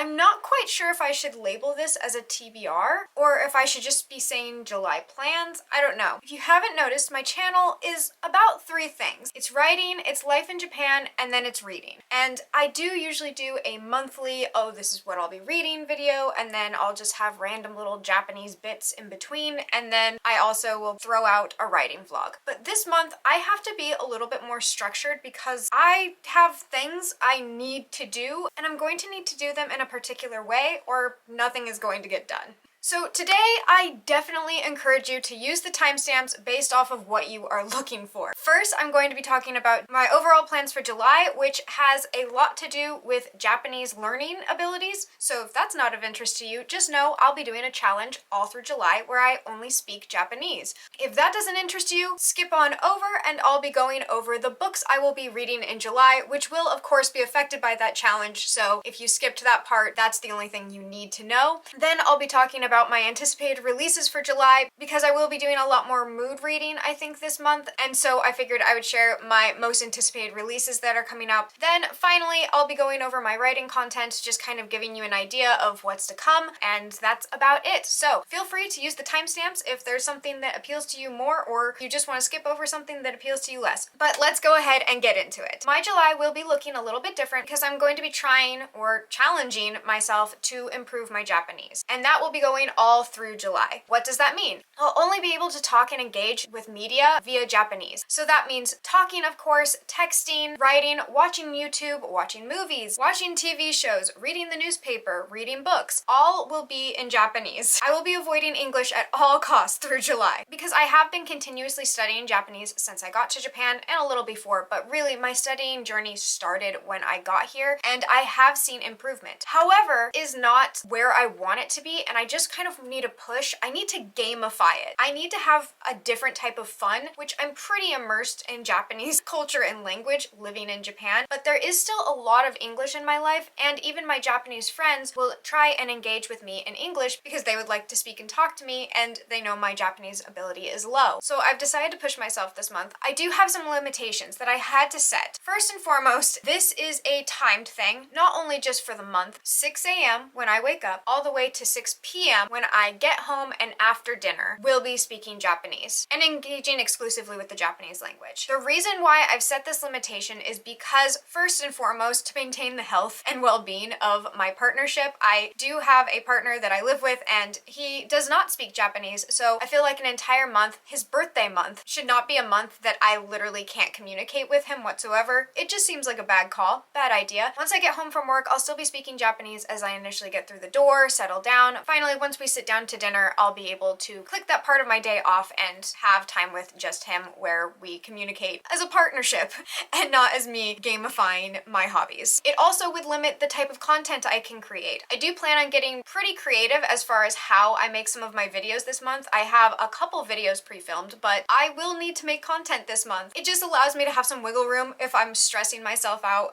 I'm not quite sure if I should label this as a TBR or if I should just be saying July plans. I don't know. If you haven't noticed, my channel is about 3 things. It's writing, it's life in Japan, and then it's reading. And I do usually do a monthly, oh, this is what I'll be reading video, and then I'll just have random little Japanese bits in between, and then I also will throw out a writing vlog. But this month, I have to be a little bit more structured because I have things I need to do, and I'm going to need to do them in a particular way or nothing is going to get done. So today, I definitely encourage you to use the timestamps based off of what you are looking for. First, I'm going to be talking about my overall plans for July, which has a lot to do with Japanese learning abilities. So if that's not of interest to you, just know I'll be doing a challenge all through July where I only speak Japanese. If that doesn't interest you, skip on over and I'll be going over the books I will be reading in July, which will of course be affected by that challenge. So if you skipped that part, that's the only thing you need to know. Then I'll be talking about my anticipated releases for July because I will be doing a lot more mood reading, I think, this month, and so I figured I would share my most anticipated releases that are coming up. Then finally, I'll be going over my writing content, just kind of giving you an idea of what's to come, and that's about it. So feel free to use the timestamps if there's something that appeals to you more or you just want to skip over something that appeals to you less. But let's go ahead and get into it. My July will be looking a little bit different because I'm going to be trying or challenging myself to improve my Japanese, and that will be going all through July. What does that mean? I'll only be able to talk and engage with media via Japanese. So that means talking, of course, texting, writing, watching YouTube, watching movies, watching TV shows, reading the newspaper, reading books. All will be in Japanese. I will be avoiding English at all costs through July because I have been continuously studying Japanese since I got to Japan and a little before, but really my studying journey started when I got here and I have seen improvement. However, is not where I want it to be, and I just kind of need a push. I need to gamify it. I need to have a different type of fun, which I'm pretty immersed in Japanese culture and language living in Japan, but there is still a lot of English in my life, and even my Japanese friends will try and engage with me in English because they would like to speak and talk to me, and they know my Japanese ability is low. So I've decided to push myself this month. I do have some limitations that I had to set. First and foremost, this is a timed thing, not only just for the month, 6 a.m. when I wake up, all the way to 6 p.m. when I get home and after dinner, will be speaking Japanese and engaging exclusively with the Japanese language. The reason why I've set this limitation is because, first and foremost, to maintain the health and well-being of my partnership. I do have a partner that I live with and he does not speak Japanese, so I feel like an entire month, his birthday month, should not be a month that I literally can't communicate with him whatsoever. It just seems like a bad call, bad idea. Once I get home from work, I'll still be speaking Japanese as I initially get through the door, settle down. Finally, once we sit down to dinner, I'll be able to click that part of my day off and have time with just him where we communicate as a partnership and not as me gamifying my hobbies. It also would limit the type of content I can create. I do plan on getting pretty creative as far as how I make some of my videos this month. I have a couple videos pre-filmed, but I will need to make content this month. It just allows me to have some wiggle room if I'm stressing myself out.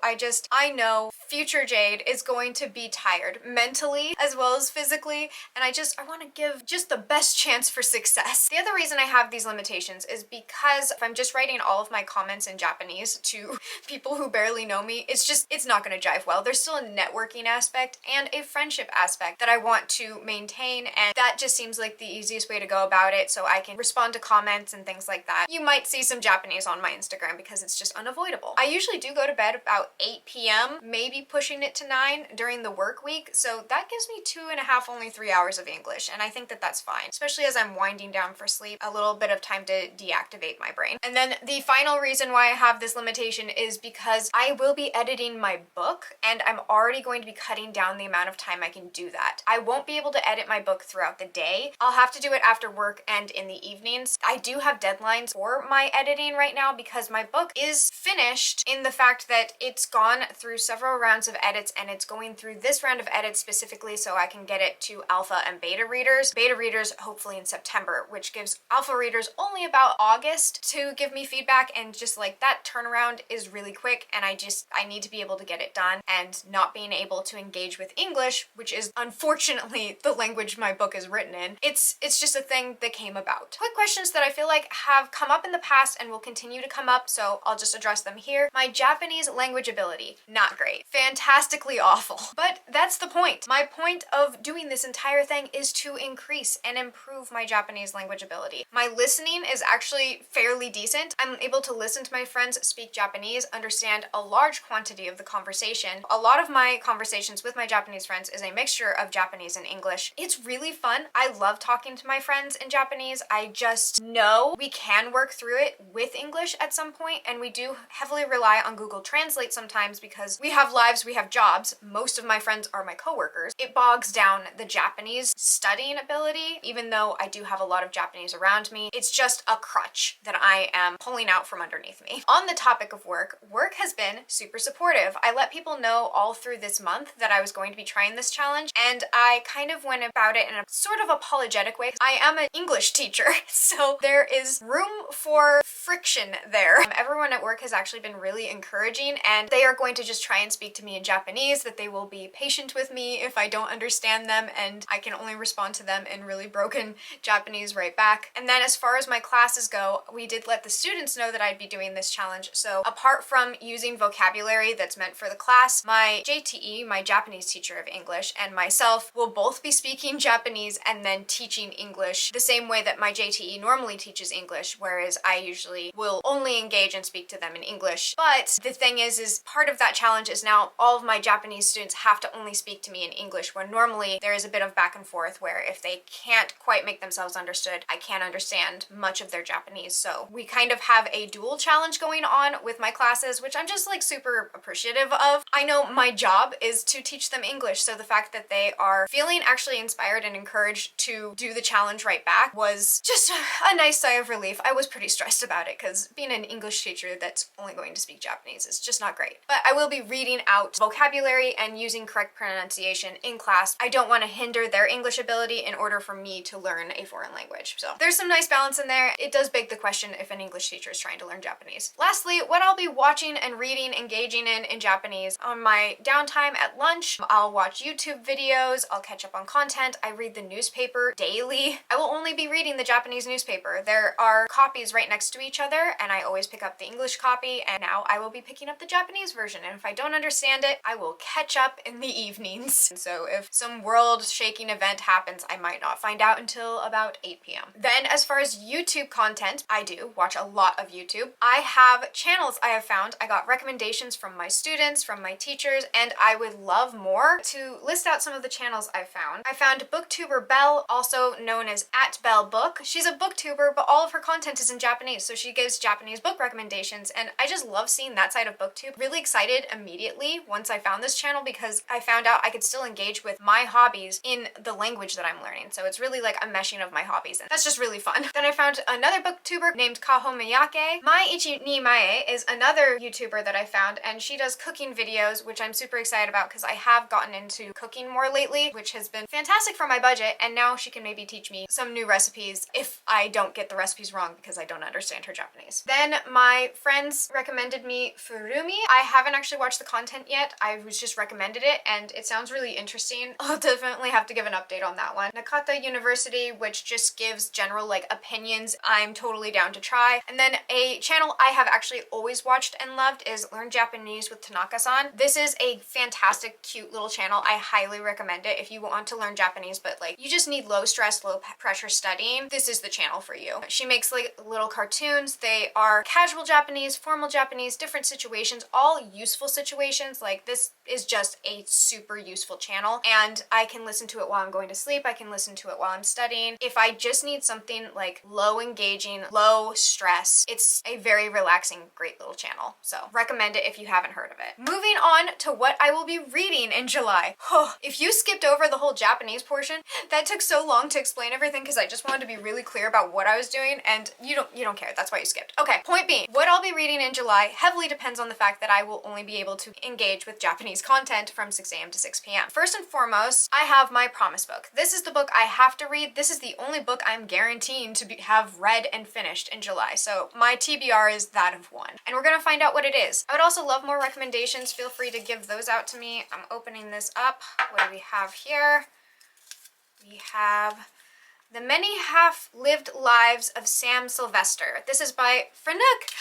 I know future Jade is going to be tired mentally as well as physically, and I want to give just the best chance for success. The other reason I have these limitations is because if I'm just writing all of my comments in Japanese to people who barely know me, it's not going to jive well. There's still a networking aspect and a friendship aspect that I want to maintain, and that just seems like the easiest way to go about it so I can respond to comments and things like that. You might see some Japanese on my Instagram because it's just unavoidable. I usually do go to bed about 8 p.m., maybe pushing it to 9 during the work week, so that gives me 2.5, only 3 hours of English, and I think that that's fine, especially as I'm winding down for sleep, a little bit of time to deactivate my brain. And then the final reason why I have this limitation is because I will be editing my book, and I'm already going to be cutting down the amount of time I can do that. I won't be able to edit my book throughout the day. I'll have to do it after work and in the evenings. I do have deadlines for my editing right now because my book is finished in the fact that it's gone through several rounds of edits, and it's going through this round of edits specifically so I can get it to alpha alpha and beta readers. Beta readers hopefully in September, which gives alpha readers only about August to give me feedback, and just like that turnaround is really quick, and I need to be able to get it done, and not being able to engage with English, which is unfortunately the language my book is written in. It's just a thing that came about. Quick questions that I feel like have come up in the past and will continue to come up, so I'll just address them here. My Japanese language ability, not great. Fantastically awful. But that's the point. My point of doing this entire thing is to increase and improve my Japanese language ability. My listening is actually fairly decent. I'm able to listen to my friends speak Japanese, understand a large quantity of the conversation. A lot of my conversations with my Japanese friends is a mixture of Japanese and English. It's really fun. I love talking to my friends in Japanese. I just know we can work through it with English at some point, and we do heavily rely on Google Translate sometimes because we have lives, we have jobs. Most of my friends are my coworkers. It bogs down the Japanese studying ability, even though I do have a lot of Japanese around me. It's just a crutch that I am pulling out from underneath me. On the topic of work, work has been super supportive. I let people know all through this month that I was going to be trying this challenge, and I kind of went about it in a sort of apologetic way. I am an English teacher, so there is room for friction there. Everyone at work has actually been really encouraging, and they are going to just try and speak to me in Japanese, that they will be patient with me if I don't understand them, and I can only respond to them in really broken Japanese right back. And then as far as my classes go, we did let the students know that I'd be doing this challenge. So apart from using vocabulary that's meant for the class, my JTE, my Japanese teacher of English, and myself will both be speaking Japanese and then teaching English the same way that my JTE normally teaches English, whereas I usually will only engage and speak to them in English. But the thing is part of that challenge is now all of my Japanese students have to only speak to me in English, where normally there is a bit of back and forth where if they can't quite make themselves understood, I can't understand much of their Japanese. So we kind of have a dual challenge going on with my classes, which I'm just like super appreciative of. I know my job is to teach them English, so the fact that they are feeling actually inspired and encouraged to do the challenge right back was just a nice sigh of relief. I was pretty stressed about it because being an English teacher that's only going to speak Japanese is just not great. But I will be reading out vocabulary and using correct pronunciation in class. I don't want to hinder their English ability in order for me to learn a foreign language. So there's some nice balance in there. It does beg the question if an English teacher is trying to learn Japanese. Lastly, what I'll be watching and reading, engaging in Japanese. On my downtime at lunch, I'll watch YouTube videos, I'll catch up on content, I read the newspaper daily. I will only be reading the Japanese newspaper. There are copies right next to each other, and I always pick up the English copy, and now I will be picking up the Japanese version, and if I don't understand it, I will catch up in the evenings. And so if some world-shaking event happens, I might not find out until about 8 p.m. Then as far as YouTube content, I do watch a lot of YouTube. I have channels I have found. I got recommendations from my students, from my teachers, and I would love more to list out some of the channels I found. I found booktuber Belle, also known as @BelleBook. She's a booktuber, but all of her content is in Japanese, so she gives Japanese book recommendations, and I just love seeing that side of booktube. Really excited immediately once I found this channel because I found out I could still engage with my hobbies in the language that I'm learning, so it's really like a meshing of my hobbies, and that's just really fun. Then I found another booktuber named Kaho Miyake. Mai Ichi ni Mae is another YouTuber that I found, and she does cooking videos, which I'm super excited about because I have gotten into cooking more lately, which has been fantastic for my budget, and now she can maybe teach me some new recipes if I don't get the recipes wrong because I don't understand her Japanese. Then my friends recommended me Furumi. I haven't actually watched the content yet. I was just recommended it, and it sounds really interesting. I'll definitely have to give an update on that one. Nakata University, which just gives general like opinions, I'm totally down to try. And then a channel I have actually always watched and loved is Learn Japanese with Tanaka-san. This is a fantastic, cute little channel. I highly recommend it if you want to learn Japanese, but like you just need low stress, low pressure studying. This is the channel for you. She makes like little cartoons. They are casual Japanese, formal Japanese, different situations, all useful situations. Like this is just a super useful channel, and I can listen to it while I'm going to sleep. I can listen to it while I'm studying. If I just need something like low engaging, low stress, it's a very relaxing, great little channel. So recommend it if you haven't heard of it. Moving on to what I will be reading in July. If you skipped over the whole Japanese portion, that took so long to explain everything because I just wanted to be really clear about what I was doing, and you don't care. That's why you skipped. Okay, point being, what I'll be reading in July heavily depends on the fact that I will only be able to engage with Japanese content from 6 a.m. to 6 p.m. First and foremost, I have my promise book. This is the book I have to read. This is the only book I'm guaranteeing to have read and finished in July. So my TBR is that of one. And we're gonna find out what it is. I would also love more recommendations. Feel free to give those out to me. I'm opening this up. What do we have here? We have The Many Half-Lived Lives of Sam Sylvester. This is by Franuk.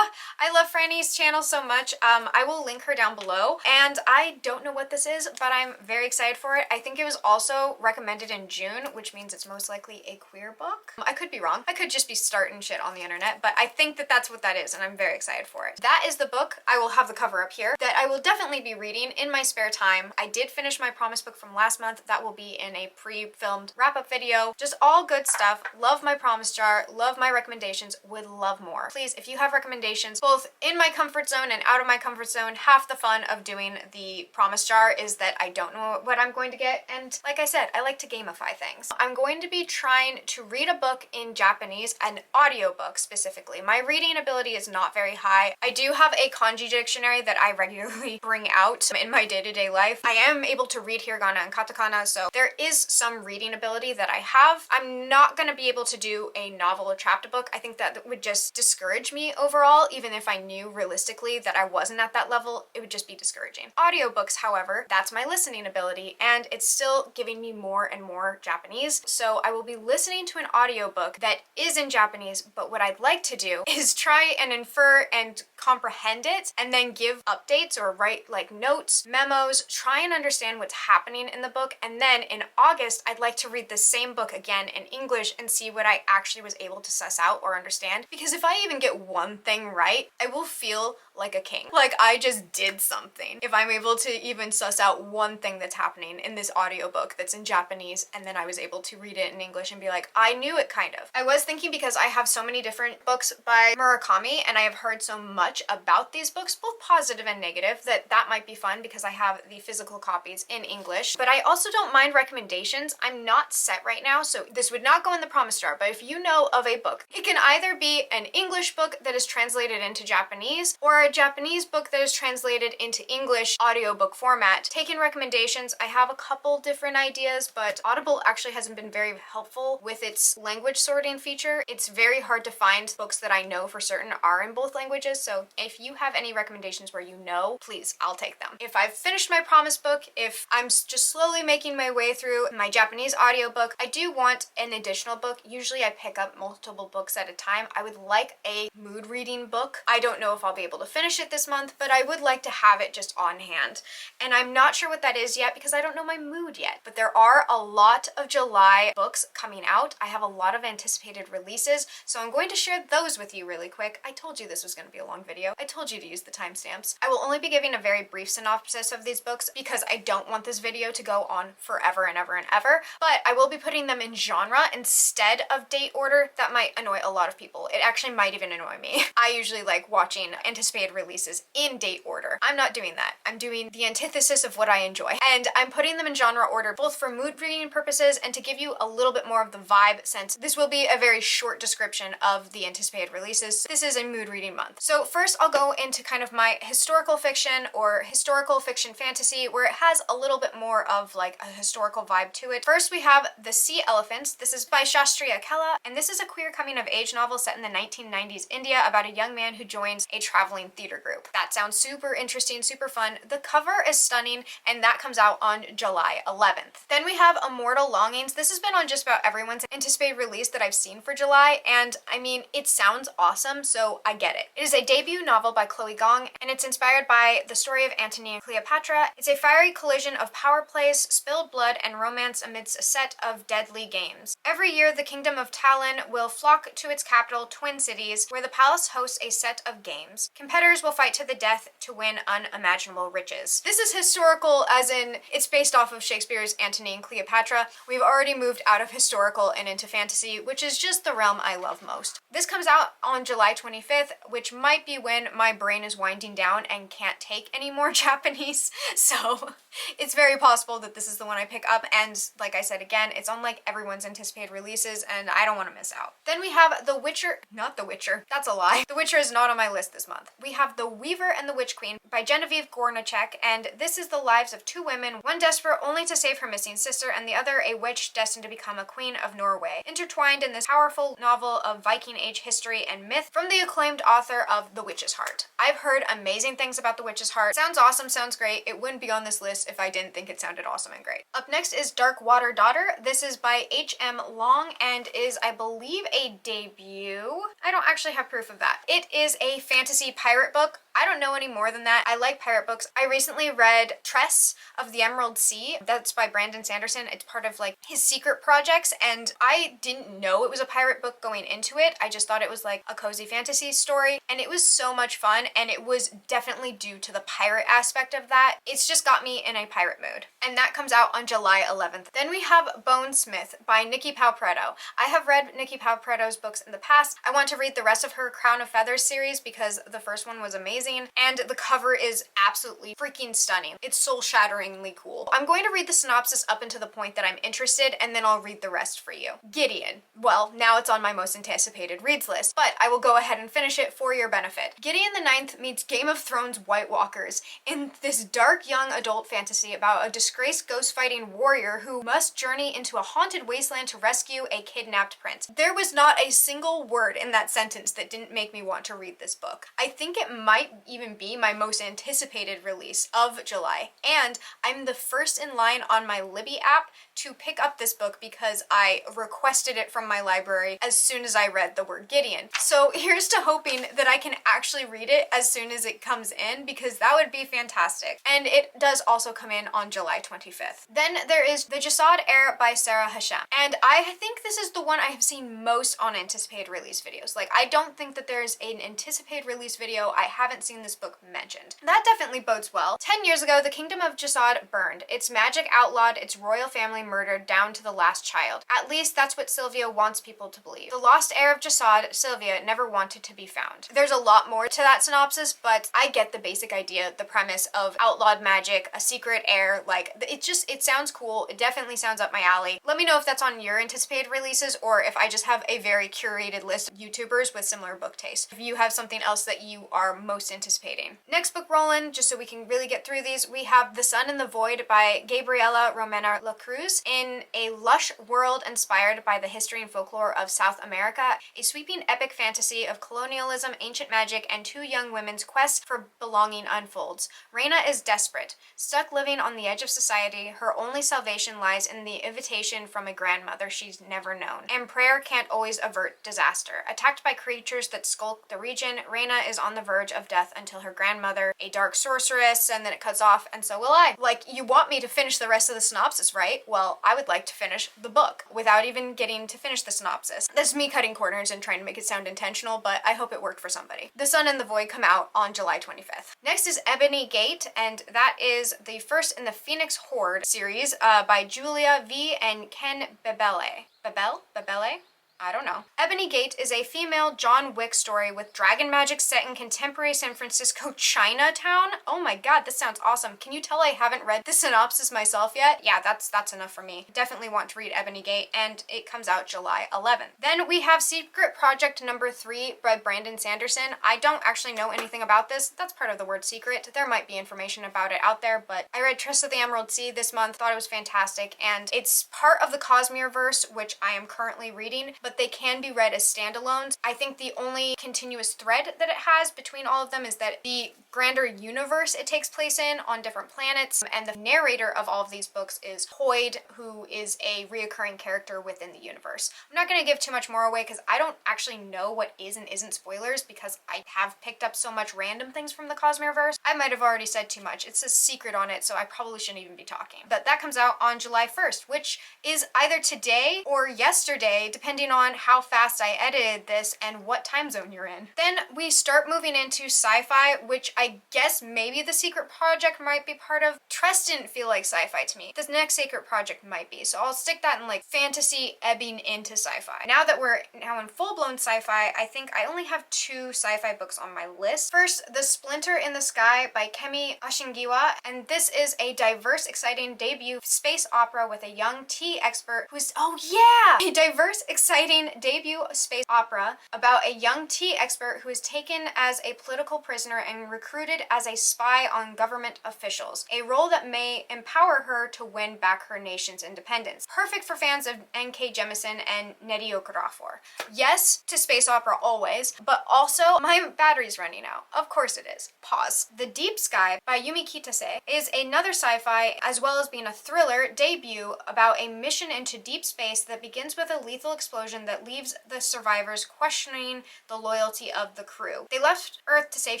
I love Franny's channel so much. I will link her down below. And I don't know what this is, but I'm very excited for it. I think it was also recommended in June, which means it's most likely a queer book. I could be wrong. I could just be starting shit on the internet, but I think that that's what that is, and I'm very excited for it. That is the book. I will have the cover up here that I will definitely be reading in my spare time. I did finish my promise book from last month. That will be in a pre-filmed wrap-up video. Just all good stuff. Love my promise jar. Love my recommendations. Would love more. Please, if you have recommendations, both in my comfort zone and out of my comfort zone, half the fun of doing the promise jar is that I don't know what I'm going to get. And like I said, I like to gamify things. I'm going to be trying to read a book in Japanese, an audiobook specifically. My reading ability is not very high. I do have a kanji dictionary that I regularly bring out in my day-to-day life. I am able to read hiragana and katakana, so there is some reading ability that I have. I'm not going to be able to do a novel or chapter book. I think that would just discourage me overall. Even if I knew realistically that I wasn't at that level, it would just be discouraging. Audiobooks, however, that's my listening ability, and it's still giving me more and more Japanese. So I will be listening to an audiobook that is in Japanese, but what I'd like to do is try and infer and comprehend it, and then give updates or write like notes, memos, try and understand what's happening in the book. And then in August, I'd like to read the same book again in English and see what I actually was able to suss out or understand. Because if I even get one thing right, I will feel like a king. Like I just did something. If I'm able to even suss out one thing that's happening in this audiobook that's in Japanese, and then I was able to read it in English and be like, I knew it kind of. I was thinking, because I have so many different books by Murakami and I have heard so much about these books, both positive and negative, that might be fun because I have the physical copies in English. But I also don't mind recommendations. I'm not set right now, so this would not go in the promise jar, but if you know of a book, it can either be an English book that is translated into Japanese or a Japanese book that is translated into English audiobook format. Taking recommendations, I have a couple different ideas, but Audible actually hasn't been very helpful with its language sorting feature. It's very hard to find books that I know for certain are in both languages, so if you have any recommendations where you know, please, I'll take them. If I've finished my promise book, if I'm just slowly making my way through my Japanese audiobook, I do want an additional book. Usually I pick up multiple books at a time. I would like a mood reading book. I don't know if I'll be able to finish it this month, but I would like to have it just on hand. And I'm not sure what that is yet because I don't know my mood yet. But there are a lot of July books coming out. I have a lot of anticipated releases, so I'm going to share those with you really quick. I told you this was going to be a long video. I told you to use the timestamps. I will only be giving a very brief synopsis of these books because I don't want this video to go on forever and ever and ever, but I will be putting them in genre instead of date order. That might annoy a lot of people. It actually might even annoy me. I usually like watching anticipated releases in date order. I'm not doing that. I'm doing the antithesis of what I enjoy. And I'm putting them in genre order both for mood reading purposes and to give you a little bit more of the vibe, since this will be a very short description of the anticipated releases. This is a mood reading month. So first I'll go into kind of my historical fiction or historical fiction fantasy, where it has a little bit more of like a historical vibe to it. First we have The Sea Elephants. This is by Shastri Akella, and this is a queer coming of age novel set in the 1990s India about a young man who joins a traveling theater group. That sounds super interesting, super fun. The cover is stunning, and that comes out on July 11th. Then we have Immortal Longings. This has been on just about everyone's anticipated release that I've seen for July, and I mean, it sounds awesome, so I get it. It is a debut novel by Chloe Gong, and it's inspired by the story of Antony and Cleopatra. It's a fiery collision of power plays, spilled blood, and romance amidst a set of deadly games. Every year, the kingdom of Talon will flock to its capital, Twin Cities, where the palace hosts a set of games. Competitors will fight to the death to win unimaginable riches. This is historical, as in it's based off of Shakespeare's Antony and Cleopatra. We've already moved out of historical and into fantasy, which is just the realm I love most. This comes out on July 25th, which might be when my brain is winding down and can't take any more Japanese, so it's very possible that this is the one I pick up, and like I said again, it's on like everyone's anticipated releases, and I don't want to miss out. Then we have The Witcher, not The Witcher, that's a lie. The Witcher is not on my list this month. We we have The Weaver and the Witch Queen by Genevieve Gornacek, and this is the lives of two women, one desperate only to save her missing sister and the other a witch destined to become a queen of Norway, intertwined in this powerful novel of Viking Age history and myth from the acclaimed author of The Witch's Heart. I've heard amazing things about The Witch's Heart. Sounds awesome, sounds great. It wouldn't be on this list if I didn't think it sounded awesome and great. Up next is Dark Water Daughter. This is by H.M. Long and is, I believe, a debut. I don't actually have proof of that. It is a fantasy pirate book. I don't know any more than that. I like pirate books. I recently read Tress of the Emerald Sea. That's by Brandon Sanderson. It's part of like his secret projects, and I didn't know it was a pirate book going into it. I just thought it was like a cozy fantasy story, and it was so much fun, and it was definitely due to the pirate aspect of that. It's just got me in a pirate mood. And that comes out on July 11th. Then we have Bonesmith by Nikki Palpretto. I have read Nikki Palpretto's books in the past. I want to read the rest of her Crown of Feathers series because the first one was amazing. And the cover is absolutely freaking stunning. It's soul-shatteringly cool. I'm going to read the synopsis up until the point that I'm interested, and then I'll read the rest for you. Gideon. Well, now it's on my most anticipated reads list, but I will go ahead and finish it for your benefit. Gideon the Ninth meets Game of Thrones White Walkers in this dark young adult fantasy about a disgraced ghost-fighting warrior who must journey into a haunted wasteland to rescue a kidnapped prince. There was not a single word in that sentence that didn't make me want to read this book. I think it might even be my most anticipated release of July, and I'm the first in line on my Libby app to pick up this book because I requested it from my library as soon as I read the word Gideon. So here's to hoping that I can actually read it as soon as it comes in, because that would be fantastic. And it does also come in on July 25th. Then there is The Jasad Heir by Sarah Hashem, and I think this is the one I have seen most on anticipated release videos. Like, I don't think that there's an anticipated release video I haven't seen this book mentioned. That definitely bodes well. 10 years ago, the kingdom of Jasad burned, its magic outlawed, its royal family murdered down to the last child. At least that's what Sylvia wants people to believe. The lost heir of Jasad, Sylvia, never wanted to be found. There's a lot more to that synopsis, but I get the basic idea, the premise of outlawed magic, a secret heir, like, it sounds cool. It definitely sounds up my alley. Let me know if that's on your anticipated releases, or if I just have a very curated list of YouTubers with similar book tastes. If you have something else that you are most anticipating. Next book rolling, just so we can really get through these, we have The Sun and the Void by Gabriela Romena Lacruz. In a lush world inspired by the history and folklore of South America, a sweeping epic fantasy of colonialism, ancient magic, and two young women's quest for belonging unfolds. Reina is desperate. Stuck living on the edge of society, her only salvation lies in the invitation from a grandmother she's never known. And prayer can't always avert disaster. Attacked by creatures that skulk the region, Reina is on the verge of death until her grandmother, a dark sorceress, and then it cuts off, and so will I. Like, you want me to finish the rest of the synopsis, right? Well, I would like to finish the book without even getting to finish the synopsis. That's me cutting corners and trying to make it sound intentional, but I hope it worked for somebody. The Sun and the Void come out on July 25th. Next is Ebony Gate, and that is the first in the Phoenix Horde series by Julia V. and Ken Bebele. Bebele? I don't know. Ebony Gate is a female John Wick story with dragon magic set in contemporary San Francisco Chinatown. Oh my god, this sounds awesome. Can you tell I haven't read the synopsis myself yet? Yeah, that's enough for me. Definitely want to read Ebony Gate, and it comes out July 11th. Then we have Secret Project number 3 by Brandon Sanderson. I don't actually know anything about this. That's part of the word secret. There might be information about it out there, but I read Tress of the Emerald Sea this month, thought it was fantastic, and it's part of the Cosmere-verse, which I am currently reading, but they can be read as standalones. I think the only continuous thread that it has between all of them is that the grander universe it takes place in on different planets, and the narrator of all of these books is Hoyd, who is a reoccurring character within the universe. I'm not going to give too much more away because I don't actually know what is and isn't spoilers, because I have picked up so much random things from the Cosmere-verse. I might have already said too much. It's a secret on it, so I probably shouldn't even be talking. But that comes out on July 1st, which is either today or yesterday, depending on how fast I edited this and what time zone you're in. Then we start moving into sci-fi, which I guess maybe the Secret Project might be part of. Tress didn't feel like sci-fi to me. This next Secret Project might be, so I'll stick that in like fantasy ebbing into sci-fi. Now that we're now in full-blown sci-fi, I think I only have 2 sci-fi books on my list. First, The Splinter in the Sky by Kemi Ashingiwa, and this is a diverse, exciting debut space opera with a young tea expert who's, oh yeah! A diverse, exciting exciting debut space opera about a young tea expert who is taken as a political prisoner and recruited as a spy on government officials, a role that may empower her to win back her nation's independence. Perfect for fans of N.K. Jemisin and Nnedi Okorafor. Yes to space opera always, but also my battery's running out. Of course it is. Pause. The Deep Sky by Yumi Kitase is another sci-fi, as well as being a thriller, debut about a mission into deep space that begins with a lethal explosion that leaves the survivors questioning the loyalty of the crew. They left Earth to save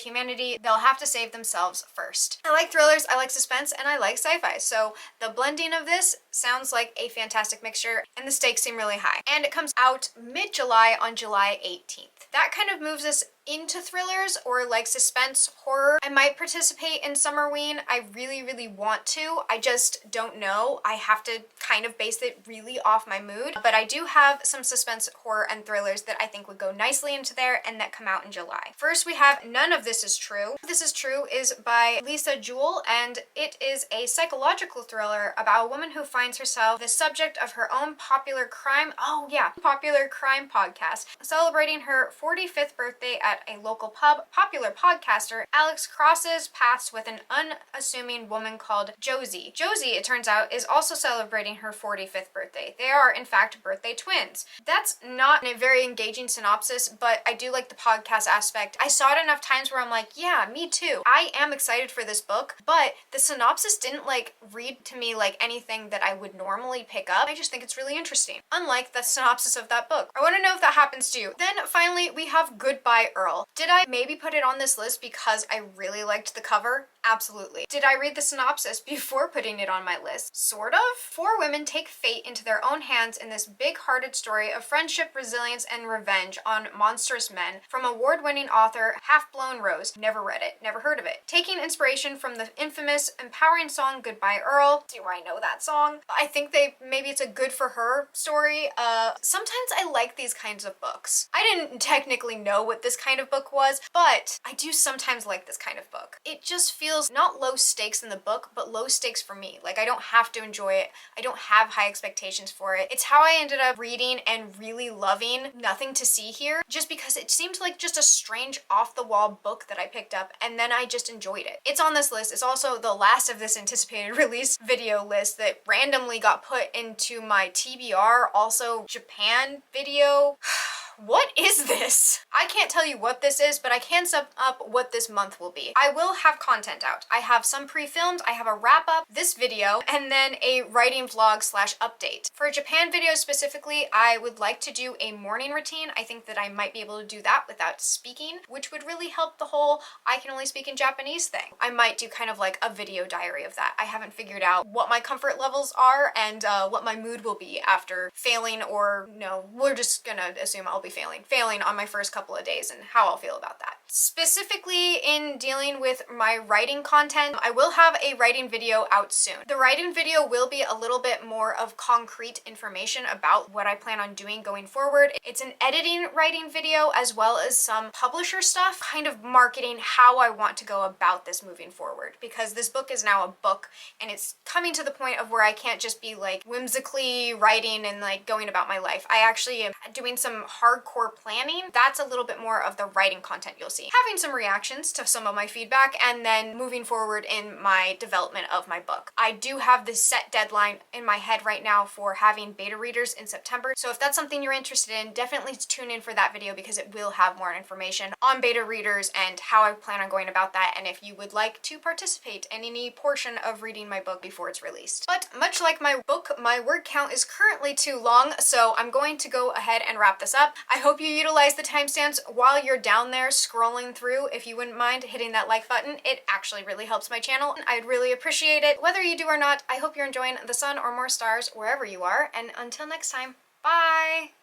humanity. They'll have to save themselves first. I like thrillers, I like suspense, and I like sci-fi, so the blending of this sounds like a fantastic mixture, and the stakes seem really high. And it comes out mid-July on July 18th. That kind of moves us into thrillers or like suspense horror. I might participate in Summerween. I really want to. I just don't know. I have to kind of base it really off my mood. But I do have some suspense horror and thrillers that I think would go nicely into there and that come out in July. First, we have None of This Is True. This Is True is by Lisa Jewell, and it is a psychological thriller about a woman who finds herself the subject of her own popular crime podcast, celebrating her 45th birthday at a local pub. Popular podcaster Alex crosses paths with an unassuming woman called Josie. Josie, it turns out, is also celebrating her 45th birthday. They are, in fact, birthday twins. That's not a very engaging synopsis, but I do like the podcast aspect. I saw it enough times where I'm like, yeah, me too. I am excited for this book, but the synopsis didn't read to me like anything that I would normally pick up. I just think it's really interesting, unlike the synopsis of that book. I want to know if that happens to you. Then finally, we have Goodbye Earl. Did I maybe put it on this list because I really liked the cover? Absolutely. Did I read the synopsis before putting it on my list? Sort of. Four women take fate into their own hands in this big-hearted story of friendship, resilience, and revenge on monstrous men from award-winning author Half-Blown Rose. Never read it. Never heard of it. Taking inspiration from the infamous, empowering song Goodbye Earl. Do I know that song? I think maybe it's a good for her story. Sometimes I like these kinds of books. I didn't technically know what this kind of book was, but I do sometimes like this kind of book. It just feels not low stakes in the book, but low stakes for me. I don't have to enjoy it. I don't have high expectations for it. It's how I ended up reading and really loving Nothing to See Here, just because it seemed like just a strange off-the-wall book that I picked up, and then I just enjoyed it. It's on this list. It's also the last of this anticipated release video list that randomly got put into my TBR, also Japan video. What is this? I can't tell you what this is, but I can sum up what this month will be. I will have content out. I have some pre-filmed, I have a wrap-up, this video, and then a writing vlog / update. For Japan videos specifically, I would like to do a morning routine. I think that I might be able to do that without speaking, which would really help the whole I can only speak in Japanese thing. I might do kind of like a video diary of that. I haven't figured out what my comfort levels are and what my mood will be after failing, or no, we're just gonna assume I'll be failing on my first couple of days and how I'll feel about that. Specifically in dealing with my writing content, I will have a writing video out soon. The writing video will be a little bit more of concrete information about what I plan on doing going forward. It's an editing writing video as well as some publisher stuff, kind of marketing how I want to go about this moving forward, because this book is now a book and it's coming to the point of where I can't just be whimsically writing and going about my life. I actually am doing some hardcore planning. That's a little bit more of the writing content you'll see. Having some reactions to some of my feedback, and then moving forward in my development of my book. I do have this set deadline in my head right now for having beta readers in September, so if that's something you're interested in, definitely tune in for that video because it will have more information on beta readers and how I plan on going about that, and if you would like to participate in any portion of reading my book before it's released. But much like my book, my word count is currently too long, so I'm going to go ahead and wrap this up. I hope you utilize the timestamps while you're down there scrolling through. If you wouldn't mind hitting that like button, it actually really helps my channel. I'd really appreciate it. Whether you do or not, I hope you're enjoying the sun or more stars wherever you are, and until next time, bye!